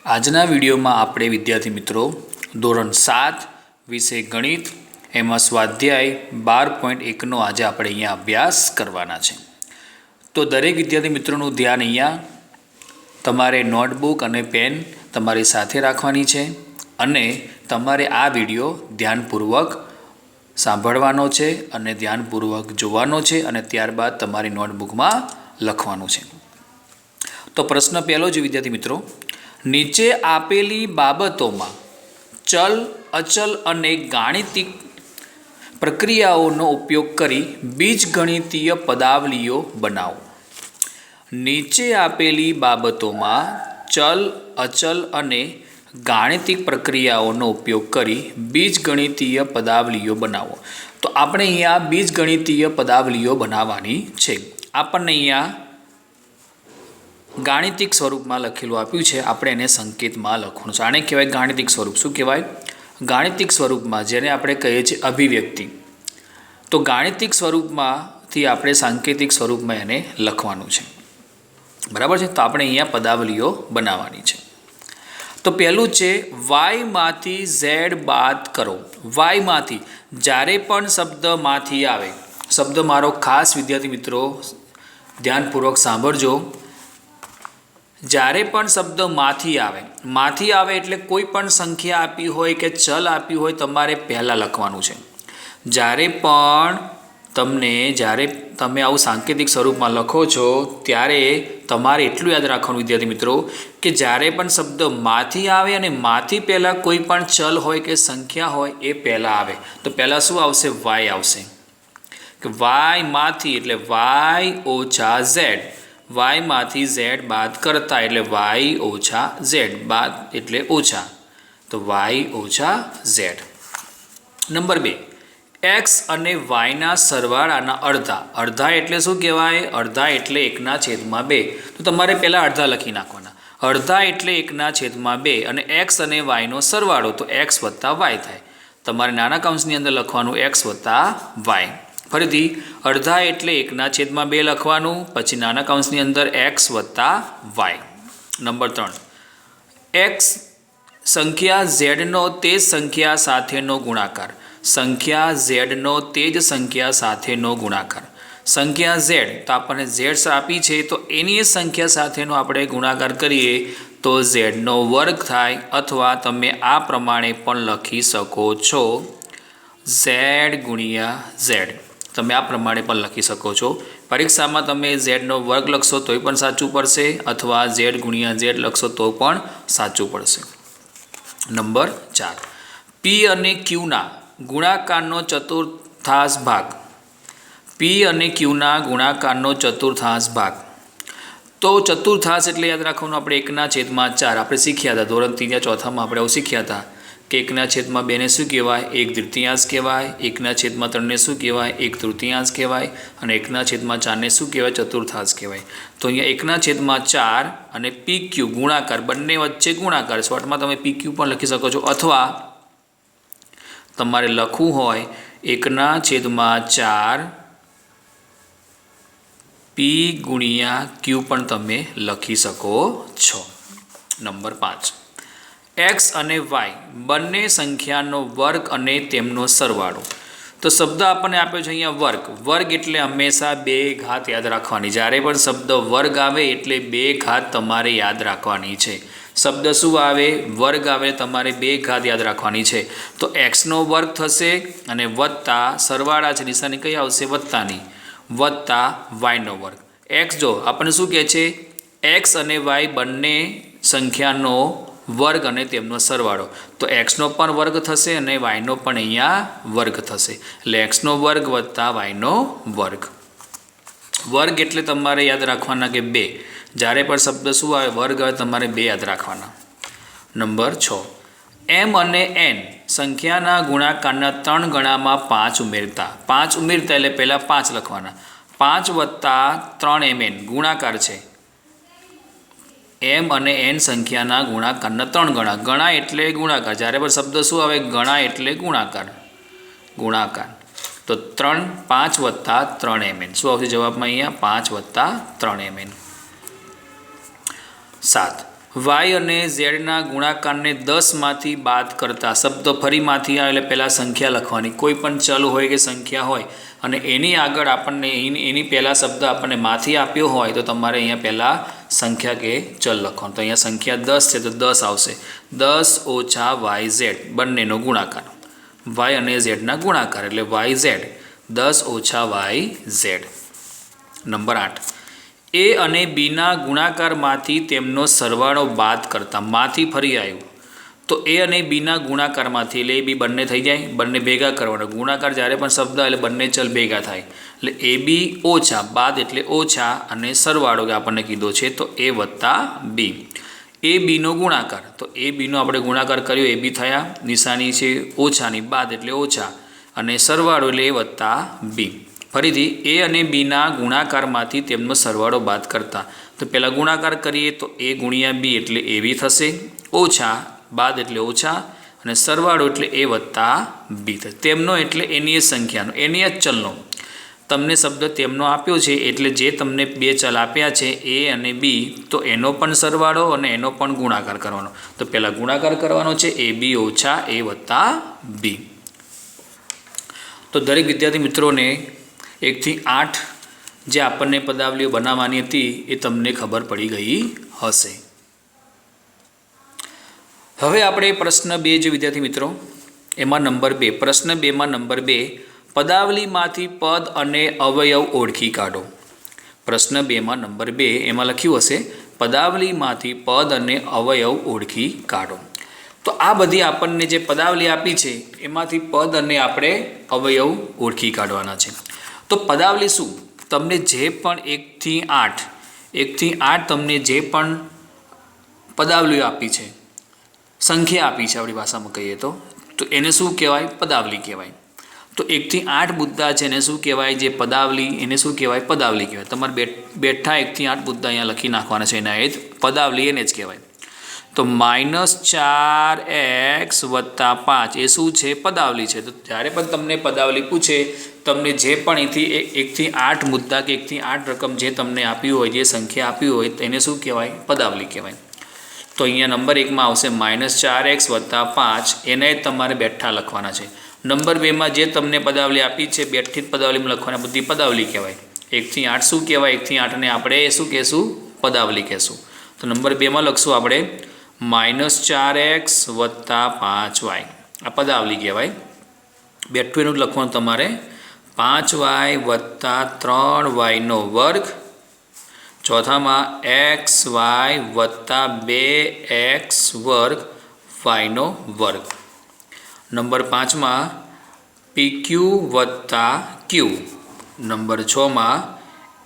આજના વિડીયોમાં આપણે વિદ્યાર્થી મિત્રો ધોરણ 7 વિષય ગણિત એમાં સ્વાધ્યાય 12.1નો આજે આપણે અહીંયા અભ્યાસ કરવાના છે। તો દરેક વિદ્યાર્થી મિત્રોનું ધ્યાન અહીંયા તમારે નોટબુક અને પેન તમારી સાથે રાખવાની છે અને તમારે આ વિડીયો ધ્યાનપૂર્વક સાંભળવાનો છે અને ધ્યાનપૂર્વક જોવાનો છે અને ત્યારબાદ તમારી નોટબુકમાં લખવાનું છે। તો પ્રશ્ન પહેલો જ વિદ્યાર્થી મિત્રો, નીચે આપેલી બાબતોમાં ચલ, અચલ અને ગાણિતિક પ્રક્રિયાઓનો ઉપયોગ કરી બીજગણિતીય પદાવલીઓ બનાવો। નીચે આપેલી બાબતોમાં ચલ, અચલ અને ગાણિતિક પ્રક્રિયાઓનો ઉપયોગ કરી બીજગણિતીય પદાવલીઓ બનાવો। તો આપણે અહીંયા બીજગણિતીય પદાવલીઓ બનાવવાની છે। આપણને અહીંયા ગાણિતિક સ્વરૂપમાં લખેલું આપ્યું છે, આપણે એને સંકેતમાં લખવાનું છે। આને કહેવાય ગાણિતિક સ્વરૂપ। શું કહેવાય? ગાણિતિક સ્વરૂપમાં, જેને આપણે કહીએ છીએ અભિવ્યક્તિ। તો ગાણિતિક સ્વરૂપમાંથી આપણે સાંકેતિક સ્વરૂપમાં એને લખવાનું છે, બરાબર છે। તો આપણે અહીંયા પદાવલીઓ બનાવવાની છે। તો પહેલું છે વાયમાંથી ઝેડ બાદ કરો। વાયમાંથી, જ્યારે પણ શબ્દ માંથી આવે, શબ્દ મારો ખાસ વિદ્યાર્થી મિત્રો ધ્યાનપૂર્વક સાંભળજો। જ્યારે પણ શબ્દ માંથી આવે એટલે કોઈ પણ સંખ્યા આપી હોય કે ચલ આપી હોય તમારે પહેલાં લખવાનું છે। જ્યારે તમે આવું સાંકેતિક સ્વરૂપમાં લખો છો ત્યારે તમારે એટલું યાદ રાખવાનું વિદ્યાર્થી મિત્રો કે જ્યારે પણ શબ્દ માંથી આવે અને માંથી પહેલાં કોઈ પણ ચલ હોય કે સંખ્યા હોય એ પહેલાં આવે તો પહેલાં શું આવશે? વાય આવશે। કે વાયમાંથી એટલે વાય ઓછા ઝેડ, વાયમાંથી ઝેડ બાદ કરતા એટલે વાય ઓછા ઝેડ, બાદ એટલે ઓછા, તો વાય ઓછા ઝેડ। નંબર 2, એક્સ અને વાયના સરવાળાના અડધા। અડધા એટલે શું કહેવાય? અડધા એટલે 1/2। તો તમારે પહેલાં અડધા લખી નાખવાના। અડધા એટલે 1/2 અને એક્સ અને વાયનો સરવાળો તો એક્સ વત્તા વાય થાય। તમારે નાના કૌંસની અંદર લખવાનું એક્સ વત્તા વાય। ફરીથી અડધા એટલે 1/2 લખવાનું, પછી નાના કૌંસની અંદર એક્સ વત્તા વાય। નંબર 3, એક્સ સંખ્યા ઝેડનો તે જ સંખ્યા સાથેનો ગુણાકાર। સંખ્યા ઝેડનો તે જ સંખ્યા સાથેનો ગુણાકાર। સંખ્યા ઝેડ, તો આપણને ઝેડ આપી છે તો એની સંખ્યા સાથેનો આપણે ગુણાકાર કરીએ તો ઝેડનો વર્ગ થાય, અથવા તમે આ પ્રમાણે પણ લખી શકો છો ઝેડ ગુણ્યા ઝેડ। તમે આ પ્રમાણે પણ લખી શકો છો। પરીક્ષામાં તમે ઝેડનો વર્ગ લખશો તોય પણ સાચું પડશે, અથવા ઝેડ ગુણ્યા ઝેડ લખશો તો પણ સાચું પડશે। નંબર 4, પી અને ક્યુના ગુણાકારનો ચતુર્થાંશ ભાગ। પી અને ક્યુના ગુણાકારનો ચતુર્થાંશ ભાગ। તો ચતુર્થાંશ એટલે યાદ રાખવાનું આપણે 1/4 આપણે શીખ્યા હતા ધોરણ 3 या 4માં આપણે આવું શીખ્યા હતા કે 1/2 ને શું કહેવાય? 1/3 કહેવાય। 1/3 ને શું કહેવાય? 1/3 કહેવાય। અને 1/4 ને શું કહેવાય? ચતુર્થાંશ કહેવાય। તો અહીંયા 1/4 અને પી ક્યુ ગુણાકાર, બંને વચ્ચે ગુણાકાર, શોર્ટમાં તમે પી ક્યુ પણ લખી શકો છો, અથવા તમારે લખવું હોય 1/4 પી ગુણ્યા ક્યુ પણ તમે લખી શકો છો। નંબર 5, એક્સ અને વાય બંને સંખ્યાનો વર્ગ અને તેમનો સરવાળો। તો શબ્દ આપણને આપ્યો છે અહીંયા વર્ગ। વર્ગ એટલે હંમેશા 2 ઘાત યાદ રાખવાની। જ્યારે પણ શબ્દ વર્ગ આવે એટલે 2 ઘાત તમારે યાદ રાખવાની છે। શબ્દ શું આવે? વર્ગ આવે, તમારે 2 ઘાત યાદ રાખવાની છે। તો એક્સનો વર્ગ થશે અને વત્તા સરવાળા છે, નિશાની કઈ આવશે? વત્તાની, વત્તા વાયનો વર્ગ। એક્સ જો આપણને શું કહે છે? એક્સ અને વાય બંને સંખ્યાનો વર્ગ અને તેમનો સરવાળો, તો એક્સનો પણ વર્ગ થશે અને વાયનો પણ અહીંયા વર્ગ થશે, એટલે એક્સનો વર્ગ વત્તા વાયનો વર્ગ। વર્ગ એટલે તમારે યાદ રાખવાના કે 2, જ્યારે પણ શબ્દ શું આવે? વર્ગ આવે, તમારે 2 યાદ રાખવાના। નંબર 6, એમ અને એન સંખ્યાના ગુણાકારના 3 ગણામાં 5 ઉમેરતા। 5 ઉમેરતા એટલે પહેલાં 5 લખવાના। 5 વત્તા 3mn ગુણાકાર છે। એમ અને એન સંખ્યાના ગુણાકારના 3 ગણા। ગણા એટલે ગુણાકાર, જ્યારે પણ શબ્દ શું આવે? ગણા એટલે ગુણાકાર, ગુણાકાર। તો 5 વત્તા 3mn શું આવશે જવાબમાં? અહીંયા 5 વત્તા 3mn। 7, વાય અને ઝેડના ગુણાકારને 10માંથી બાદ કરતા શબ્દ ફરીમાંથી આવે એટલે પહેલાં સંખ્યા લખવાની. કોઈ પણ ચલ હોય કે સંખ્યા હોય અને એની આગળ આપણને એની પહેલાં શબ્દ આપણને માંથી આપ્યો હોય તો તમારે અહીંયા પહેલાં સંખ્યા કે ચલ લખવાનું. તો અહીંયા સંખ્યા 10 છે તો 10 આવશે. 10 ઓછા વાય ઝેડ બંનેનો ગુણાકાર, વાય અને ઝેડના ગુણાકાર એટલે વાય ઝેડ, 10 ઓછા વાય ઝેડ. નંબર 8, એ અને બીના ગુણાકારમાંથી તેમનો સરવાળો બાદ કરતા, માંથી ફરી આવ્યું તો એ અને બીના ગુણાકારમાંથી એટલે એ બી બંને થઈ જાય, બંને ભેગા કરવાના. ગુણાકાર જ્યારે પણ શબ્દ એટલે બંને ચલ ભેગા થાય એટલે એ બી ઓછા, બાદ એટલે ઓછા અને સરવાળો કે આપણને કીધો છે તો એ વત્તા બી. એ બીનો ગુણાકાર તો એ બીનો આપણે ગુણાકાર કર્યો, એ બી થયા, નિશાની છે ઓછાની, બાદ એટલે ઓછા અને સરવાળો એટલે એ વત્તા બી. ફરીથી એ અને બીના ગુણાકારમાંથી તેમનો સરવાળો બાદ કરતા, તો પહેલાં ગુણાકાર કરીએ તો એ ગુણ્યા બી એટલે એ બી થશે, ઓછા બાદ એટલે ઓછા અને સરવાળો એટલે એ વત્તા બી થશે. તેમનો એટલે એની સંખ્યાનો, એની જ ચલનો. તમને શબ્દ તેમનો આપ્યો છે એટલે જે તમને બે ચલ આપ્યા છે એ અને બી, તો એનો પણ સરવાળો અને એનો પણ ગુણાકાર કરવાનો. તો પહેલાં ગુણાકાર કરવાનો છે એ બી ઓછા એ વત્તા બી. તો દરેક વિદ્યાર્થી મિત્રોને 1 થી 8 જે આપણને પદાવલીઓ બનાવવાની હતી એ તમને ખબર પડી ગઈ હશે. હવે આપણે પ્રશ્ન 2 જે વિદ્યાર્થી મિત્રો એમાં નંબર 2, પ્રશ્ન 2માં નંબર 2, પદાવલીમાંથી પદ અને અવયવ ઓળખી કાઢો. પ્રશ્ન 2માં નંબર 2 એમાં લખ્યું હશે પદાવલીમાંથી પદ અને અવયવ ઓળખી કાઢો. તો આ બધી આપણને જે પદાવલી આપી છે એમાંથી પદ અને આપણે અવયવ ઓળખી કાઢવાના છે. તો પદાવલી શું? તમને જે પણ 1 થી 8 તમને જે પણ પદાવલીઓ આપી છે, સંખ્યા આપી છે આપણી ભાષામાં કહીએ તો એને શું કહેવાય? પદાવલી કહેવાય. તો 1 થી 8 મુદ્દા છે એને શું કહેવાય? જે પદાવલી એને શું કહેવાય? પદાવલી કહેવાય. તમારે બેઠા 1 થી 8 મુદ્દા અહીંયા લખી નાખવાના છે, એના એ જ પદાવલી એને જ કહેવાય. તો -4x + 5 એ શું છે? પદાવલી છે. તો જ્યારે પણ તમને પદાવલી પૂછે, તમને જે પણ 1 થી 8 મુદ્દા કે 1 થી 8 રકમ જે તમને આપ્યું હોય, જે સંખ્યા આપી હોય એને શું કહેવાય? પદાવલી કહેવાય. તો અહીંયા નંબર 1માં આવશે -4x + 5, એને તમારે બેઠા લખવાના છે. નંબર 2માં જે તમને પદાવલી આપી છે બેઠી જ પદાવલીમાં લખવાના, બધી પદાવલી કહેવાય. 1 થી 8 શું કહેવાય? 1 થી 8 ને આપણે શું કહેશું? પદાવલી કહેશું. તો નંબર 2માં લખશું આપણે -4x + 5y, આ પદાવલી કહેવાય. બેઠું એનું લખવાનું તમારે 5y + 3y². ચોથામાં xy + 2x² y². નંબર 5માં pq + q. નંબર 6માં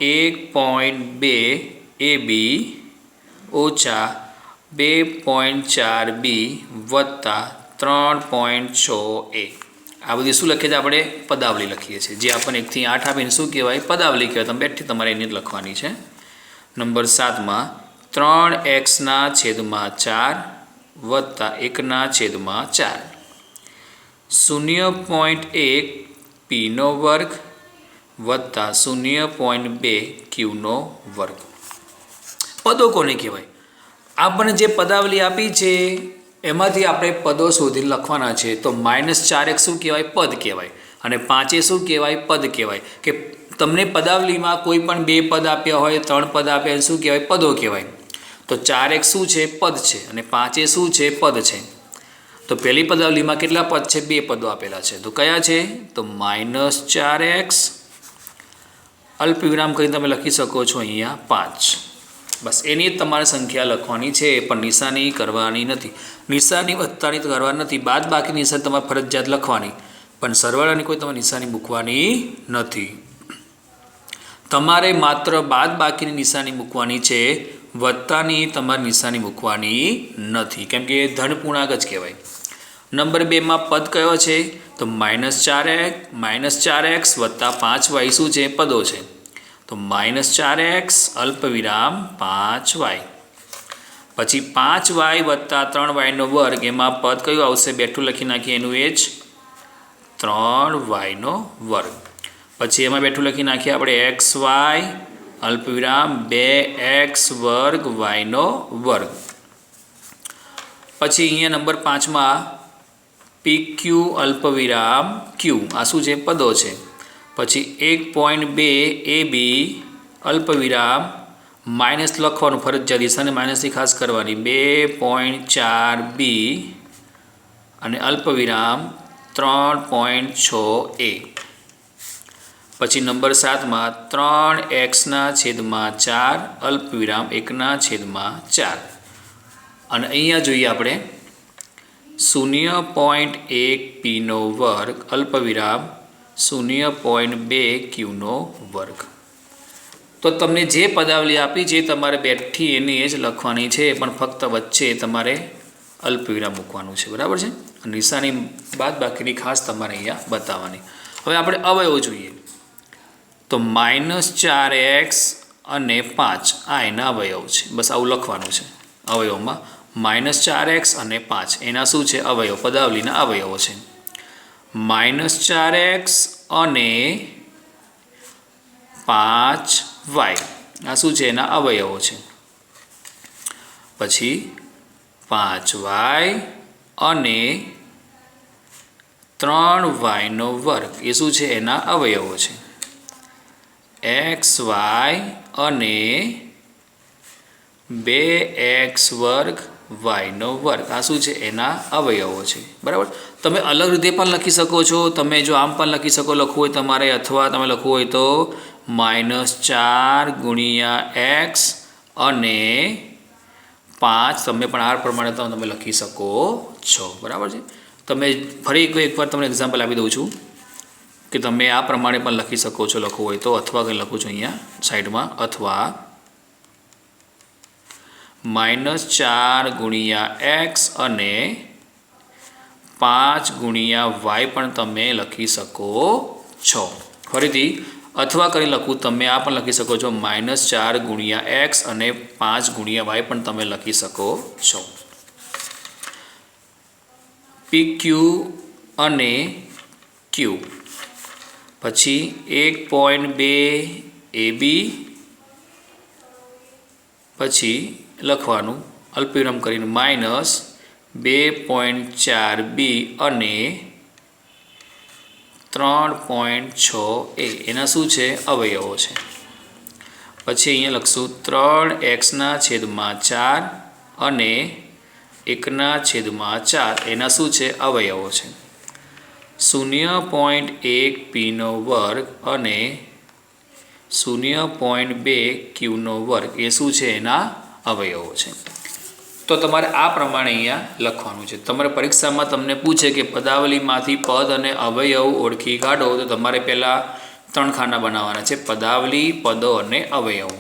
1.2 ab ઓછા 2.4b વત્તા 3.6a. આ બધી શું લખીએ છીએ આપણે? પદાવલી લખીએ છીએ. જે આપણને 1 થી 8 આપીને શું કહેવાય? પદાવલી કહેવાય. તમે બેઠી તમારે એની જ લખવાની છે. નંબર 7માં 3x/4 વત્તા 1/4, 0.1 p² વત્તા 0.2 q². પદો કોને કહેવાય? આપણને જે પદાવલી આપી છે એમાંથી આપણે પદો શોધી લખવાના છે. તો -4x શું કહેવાય? પદ કહેવાય. અને 5 શું કહેવાય? પદ કહેવાય. કે તમને પદાવલીમાં કોઈ પણ 2 પદ આપ્યા હોય, 3 પદ આપ્યા હોય, શું કહેવાય? પદો કહેવાય. તો 4x શું છે? પદ છે. અને 5 શું છે? પદ છે. તો પહેલી પદાવલીમાં કેટલા પદ છે? 2 પદો આપેલા છે. તો કયા છે? તો -4x અલ્પવિરામ કરીને તમે લખી શકો છો અહીંયા 5. બસ એની જ તમારે સંખ્યા લખવાની છે, પણ નિશાની કરવાની નથી. નિશાની વધતાની કરવાની નથી. બાદ બાકી નિશાની તમારે ફરજિયાત લખવાની, પણ સરવાળાની કોઈ તમારે નિશાની મૂકવાની નથી. તમારે માત્ર બાદ બાકીની નિશાની મૂકવાની છે, વત્તાની તમારે નિશાની મૂકવાની નથી, કેમ કે ધન પૂર્ણાંક જ કહેવાય. નંબર 2માં પદ કયો છે? તો -4x + 5y શું છે? પદો છે. તો -4x અલ્પવિરામ 5y. પછી 5y + 3y², એમાં પદ કયું આવશે? બેઠું લખી નાખીએ એનું એ જ 3y². પછી એમાં બેઠું લખી નાખીએ આપણે xy અલ્પવિરામ 2x² y². પછી અહીંયા નંબર 5માં PQ અલ્પવિરામ Q આ શું છે પદો છે. પછી 1.2 AB અલ્પવિરામ માઇનસ લખવાનું ફરજિયાત દિશાને માઇનસથી ખાસ કરવાની 2.4 B અને અલ્પવિરામ 3.6 A. પછી નંબર 7માં 3x/4 અલ્પવિરામ 1/4 અને અહીંયા જોઈએ આપણે 0.1 P² અલ્પવિરામ 0.2 Q². તો તમને જે પદાવલી આપી છે તમારે બેઠી એની જ લખવાની છે, પણ ફક્ત વચ્ચે તમારે અલ્પવિરામ મૂકવાનું છે. બરાબર છે. નિશાની બાદ બાકીની ખાસ તમારે અહીંયા બતાવવાની. હવે આપણે અવયવો જોઈએ તો -4x અને 5 આ એના અવયવ છે. બસ આવું લખવાનું છે. અવયવમાં -4x અને 5 એના શું છે અવયવ, પદાવલીના અવયવો છે. -4x અને 5y આ શું છે એના અવયવો છે. પછી 5y અને 3y² એ શું છે એના અવયવો છે. xy અને 2x² y² આ શું છે એના અવયવો છે. બરાબર. તમે અલગ રીતે પણ લખી શકો છો. તમે જો આમ પણ લખી શકો લખવું હોય તમારે, અથવા તમે લખવું હોય તો -4 × x અને 5 તમે પણ આ પ્રમાણે તમે લખી શકો છો. બરાબર છે. તમે ફરી એકવાર તમને એક્ઝામ્પલ આપી દઉં છું કે તમે આ પ્રમાણે પણ લખી શકો છો લખવું હોય તો, અથવા કંઈ લખું છું અહીંયા સાઈડમાં, અથવા -4 × x અને 5 × y પણ તમે લખી શકો છો. ફરીથી અથવા કરી લખું, તમે આ પણ લખી શકો છો -4 × x અને 5 × y પણ તમે લખી શકો છો. PQ અને Q. પછી 1.2 AB પછી લખવાનું અલ્પવિરામ કરીને -2.4 B અને 3.6 A એના શું છે અવયવો છે. પછી અહીંયા લખશું 3x/4 અને 1/4 એના શું છે અવયવો છે. 0.1 P² અને 0.2 Q² એ શું છે એના અવયવો છે. તો તમારે આ પ્રમાણે અહીંયા લખવાનું છે. તમારે પરીક્ષામાં તમને પૂછે કે પદાવલીમાંથી પદ અને અવયવ ઓળખી કાઢો, તો તમારે પહેલાં 3 ખાના બનાવવાના છે: પદાવલી, પદો અને અવયવો.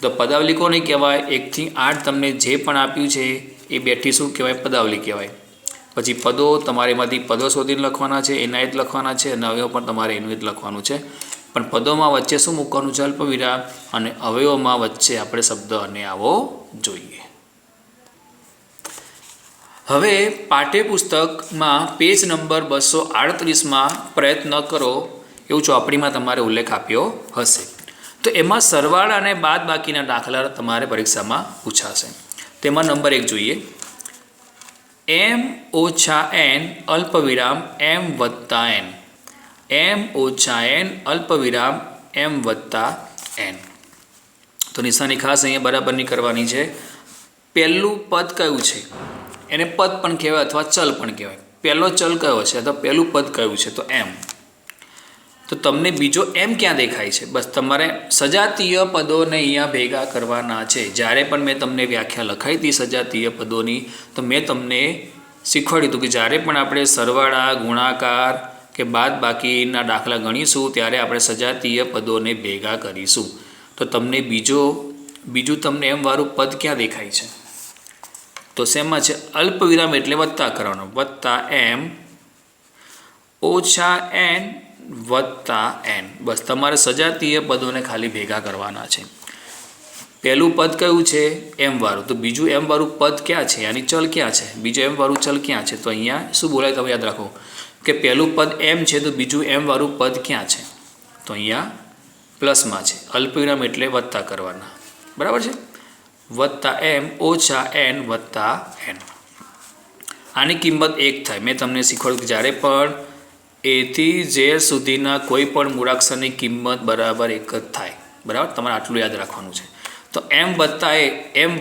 તો પદાવલી કોને કહેવાય? 1 થી 8 તમને જે પણ આપ્યું છે એ બેઠી શું કહેવાય? પદાવલી કહેવાય. પછી પદો તમારે એમાંથી પદો શોધીને લખવાના છે, એના જ લખવાના છે, અને અવયવ પણ તમારે એનું જ લખવાનું છે. પણ પદોમાં વચ્ચે શું મૂકવાનું છે? અલ્પવિરામ. અને અવયવોમાં વચ્ચે આપણે શબ્દ અને આવો જોઈએ. હવે પાઠ્યપુસ્તકમાં પેજ નંબર 238માં પ્રયત્ન કરો એવું ચોપડીમાં તમારે ઉલ્લેખ આપ્યો હશે. તો એમાં સરવાળા અને બાદબાકીના દાખલા તમારે પરીક્ષામાં પૂછાશે. તેમાં નંબર 1 જોઈએ. m - n અલ્પવિરામ m + n. m - n અલ્પવિરામ m + n. તો નિશાની ખાસ અહીંયા બરાબરની કરવાની છે. પહેલું પદ કયું છે? એને પદ પણ કહેવાય અથવા ચલ પણ કહેવાય. પહેલો ચલ કયો છે અથવા પહેલું પદ કયું છે? તો m. તો તમને બીજો m ક્યાં દેખાય છે? બસ તમારે સજાતીય પદોને અહીંયા ભેગા કરવાના છે. જ્યારે પણ મેં તમને વ્યાખ્યા લખાઈ હતી સજાતીય પદોની, તો મેં તમને શીખવાડ્યું હતું કે જ્યારે પણ આપણે સરવાળા, ગુણાકાર કે બાદબાકીના દાખલા ગણીશું ત્યારે આપણે સજાતીય પદોને ભેગા કરીશું. તો તમને બીજું તમને m વાળું પદ ક્યાં દેખાય છે? તો શેમાં છે? અલ્પવિરામ એટલે વત્તા કરવાનો. +m - n +n. બસ તમારે સજાતીય પદોને ખાલી ભેગા કરવાના છે. પહેલું પદ કયું છે? m વાળું. તો બીજું m વાળું પદ ક્યાં છે? યાની ચલ ક્યાં છે? બીજું m વાળું ચલ ક્યાં છે? તો અહીંયા શું બોલાય તમે યાદ રાખો કે પહેલું પદ m છે, તો બીજું m વાળું પદ ક્યાં છે? તો અહીંયા પ્લસમાં છે. અલ્પવિરામ એટલે વત્તા કરવાના. બરાબર છે? +m - n +n. આની કિંમત 1 થાય. મેં તમને શીખવાડ્યું કે જ્યારે પણ એથી ઝેડ સુધીના કોઈ પણ મૂળાક્ષરની કિંમત બરાબર 1 જ થાય. બરાબર, તમારે આટલું યાદ રાખવાનું છે. તો m વત્તા m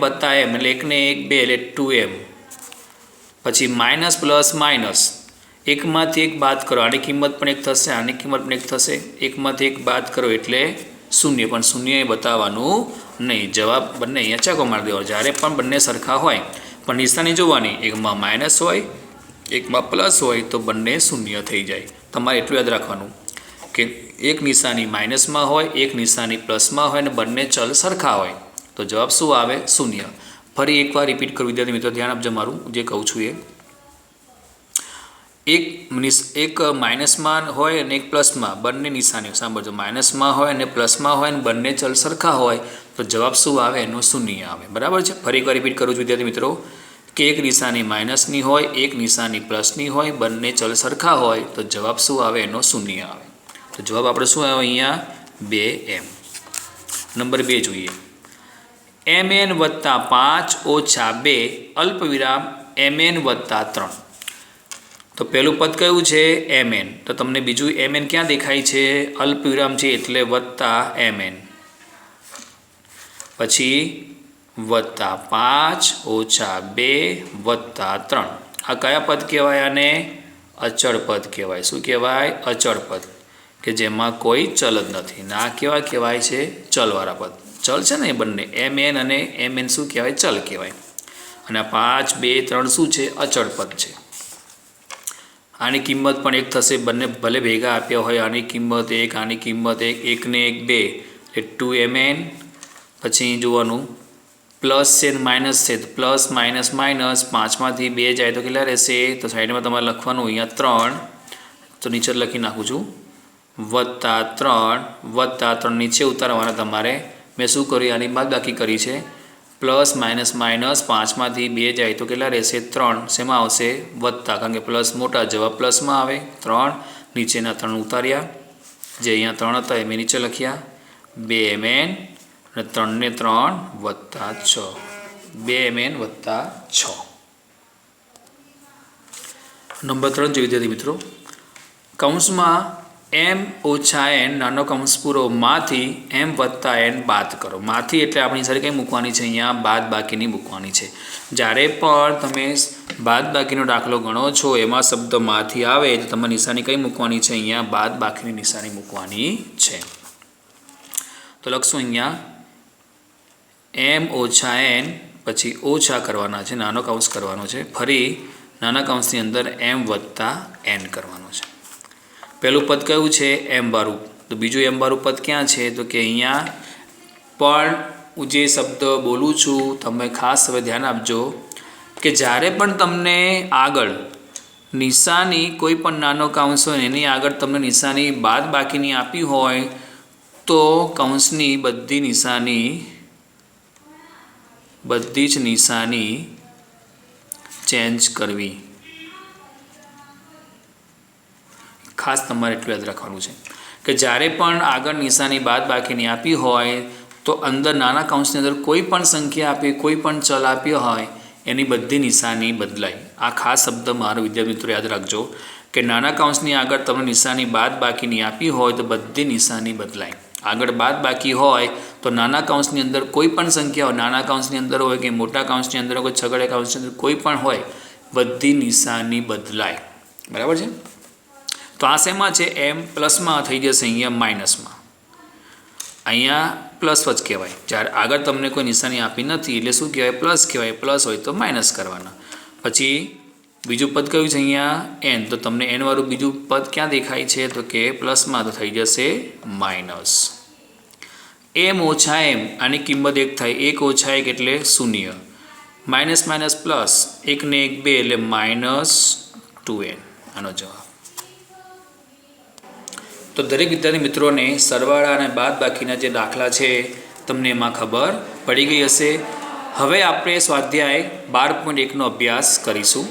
એટલે 1 ને 1 2 એટલે 2m. પછી માઇનસ પ્લસ માઇનસ, એકમાંથી એક બાદ કરો, આની કિંમત પણ 1 થશે, આની કિંમત પણ 1 થશે. એકમાંથી એક બાદ કરો એટલે 0, પણ 0 એ બતાવવાનું નહીં. જવાબ બંને અહીંયા ચાકો મારી દેવાનો. જ્યારે પણ બંને સરખા હોય પણ નિશાની જોવાની, એકમાં માઇનસ હોય એકમાં પ્લસ હોય તો બંને 0 થઈ જાય. તમારે એટલું યાદ રાખવાનું કે એક નિશાની માઇનસમાં હોય, એક નિશાની પ્લસમાં હોય અને બંને ચલ સરખા હોય તો જવાબ શું આવે? 0. ફરી એકવાર રિપીટ કરું વિદ્યાર્થી મિત્રો, ધ્યાન આપજો મારું જે કહું છું એ. એક માઇનસમાં હોય અને એક પ્લસમાં, બંને નિશાનીઓ સાંભળજો, માઇનસમાં હોય અને પ્લસમાં હોય અને બંને ચલ સરખા હોય તો જવાબ શું આવે? એનો 0 આવે. બરાબર છે. ફરી એકવાર રિપીટ કરું છું વિદ્યાર્થી મિત્રો કે એક નિશાની માઇનસની હોય, એક નિશાની પ્લસની હોય, બંને ચલ સરખા હોય તો જવાબ શું આવે? એનો 0 આવે. તો જવાબ આપણે શું આવે અહીંયા? 2m. નંબર 2 જોઈએ. mn વત્તા 5 ઓછા 2 અલ્પવિરામ mn વત્તા 3. તો પહેલું પદ કયું છે? mn. તો તમને બીજું mn ક્યાં દેખાય છે? અલ્પવિરામ છે એટલે વત્તા mn. પછી વત્તા 5 ઓછા 2 વત્તા 3. આ કયા પદ કહેવાય? આને અચળ પદ કહેવાય. શું કહેવાય? અચળ પદ, કે જેમાં કોઈ ચલ જ નથી. ના કેવા કહેવાય છે? ચલવાળા પદ. ચલ છે ને એ બંને mn અને mn શું કહેવાય? ચલ કહેવાય. અને 5 2 3 શું છે? અચળ પદ છે. આની કિંમત પણ 1 થશે. બંને ભલે ભેગા આપ્યા હોય, આની કિંમત 1, આની કિંમત 1, 1 ને 1 2 એટલે 2mn. પછી જોવાનું પ્લસ છે ને માઇનસ છે, તો પ્લસ માઇનસ માઇનસ, 5માંથી 2 જાય તો કેટલા રહેશે? તો સાઈડમાં તમારે લખવાનું અહીંયા 3, તો નીચે લખી નાખું છું વત્તા 3 નીચે ઉતારવાના તમારે. મેં શું કર્યું? આની બાદબાકી કરી છે. પ્લસ માઇનસ માઇનસ, 5માંથી 2 જાય તો કેટલા રહેશે? 3. શેમાં આવશે? વત્તા, કારણ કે પ્લસ મોટા, જવાબ પ્લસમાં આવે. 3 નીચેના 3 ઉતાર્યા, જે અહીંયા 3 હતા એ મેં નીચે લખ્યા. 2mn અને 3 ને 3 વત્તા 6, 2mn વત્તા 6. નંબર 3 જોઈએ વિદ્યાર્થી મિત્રો. કૌંસમાં m ઓછા n નાનો કૌંસ પૂરો માંથી m વત્તા n બાદ કરો. માંથી એટલે આપણી સાથે કંઈ મૂકવાની છે? અહીંયા બાદ બાકીની મૂકવાની છે. જ્યારે પણ તમે બાદ બાકીનો દાખલો ગણો છો એમાં શબ્દ માંથી આવે તો તમારે નિશાની કઈ મૂકવાની છે? અહીંયા બાદ બાકીની નિશાની મૂકવાની છે. તો લખશું અહીંયા m ઓછા n, પછી ઓછા કરવાના છે, નાનો કૌંસ કરવાનો છે, ફરી નાના કૌંસની અંદર m વત્તા n કરવાનો છે. પહેલું પદ કયું છે? m વાળું. તો બીજું m વાળું પદ ક્યાં છે? તો કે અહીંયા. પણ હું જે શબ્દ બોલું છું તમે ખાસ હવે ધ્યાન આપજો કે જ્યારે પણ તમને આગળ નિશાની કોઈ પણ નાનો કૌંસ હોય એની આગળ તમને નિશાની બાદ બાકીની આપી હોય તો કૌંસની બધી જ નિશાની ચેન્જ કરવી. ખાસ તમારે એટલું યાદ રાખવાનું છે કે જ્યારે પણ આગળ નિશાની બાદ બાકીની આપી હોય તો અંદર નાના કૌંસની અંદર કોઈ પણ સંખ્યા આપી, કોઈ પણ ચલ આપ્યો હોય એની બધી નિશાની બદલાય. આ ખાસ શબ્દ મારો વિદ્યાર્થી મિત્રો યાદ રાખજો કે નાના કૌંસની આગળ તમને નિશાની બાદ બાકીની આપી હોય તો બધી નિશાની બદલાય. આગળ બાદ બાકી હોય તો નાના કૌંસની અંદર કોઈ પણ સંખ્યા હોય, નાના કૌંસની અંદર હોય કે મોટા કૌંસની અંદર હોય, છગડીયા કૌંસની અંદર કોઈ પણ હોય, બધી નિશાની બદલાય. બરાબર છે. તો આ શેમાં છે? m પ્લસમાં થઈ જશે, અહીંયા માઇનસમાં. અહીંયા પ્લસ જ કહેવાય. જ્યારે આગળ તમને કોઈ નિશાની આપી નથી એટલે શું કહેવાય? પ્લસ કહેવાય. પ્લસ હોય તો માઇનસ કરવાના. પછી બીજું પદ કયું છે? અહીંયા n. તો તમને n વાળું બીજું પદ ક્યાં દેખાય છે? તો કે પ્લસમાં, તો થઈ જશે માઇનસ. m ઓછા m, આની કિંમત 1 થાય. 1 ઓછા 1 એટલે 0. માઇનસ માઇનસ પ્લસ, 1 ને 1 2 એટલે માઇનસ 2n. આનો જવાબ. તો દરેક વિદ્યાર્થી મિત્રોને સરવાળા અને બાદ બાકીના જે દાખલા છે તમને એમાં ખબર પડી ગઈ હશે. હવે આપણે સ્વાધ્યાય 12.1નો અભ્યાસ કરીશું.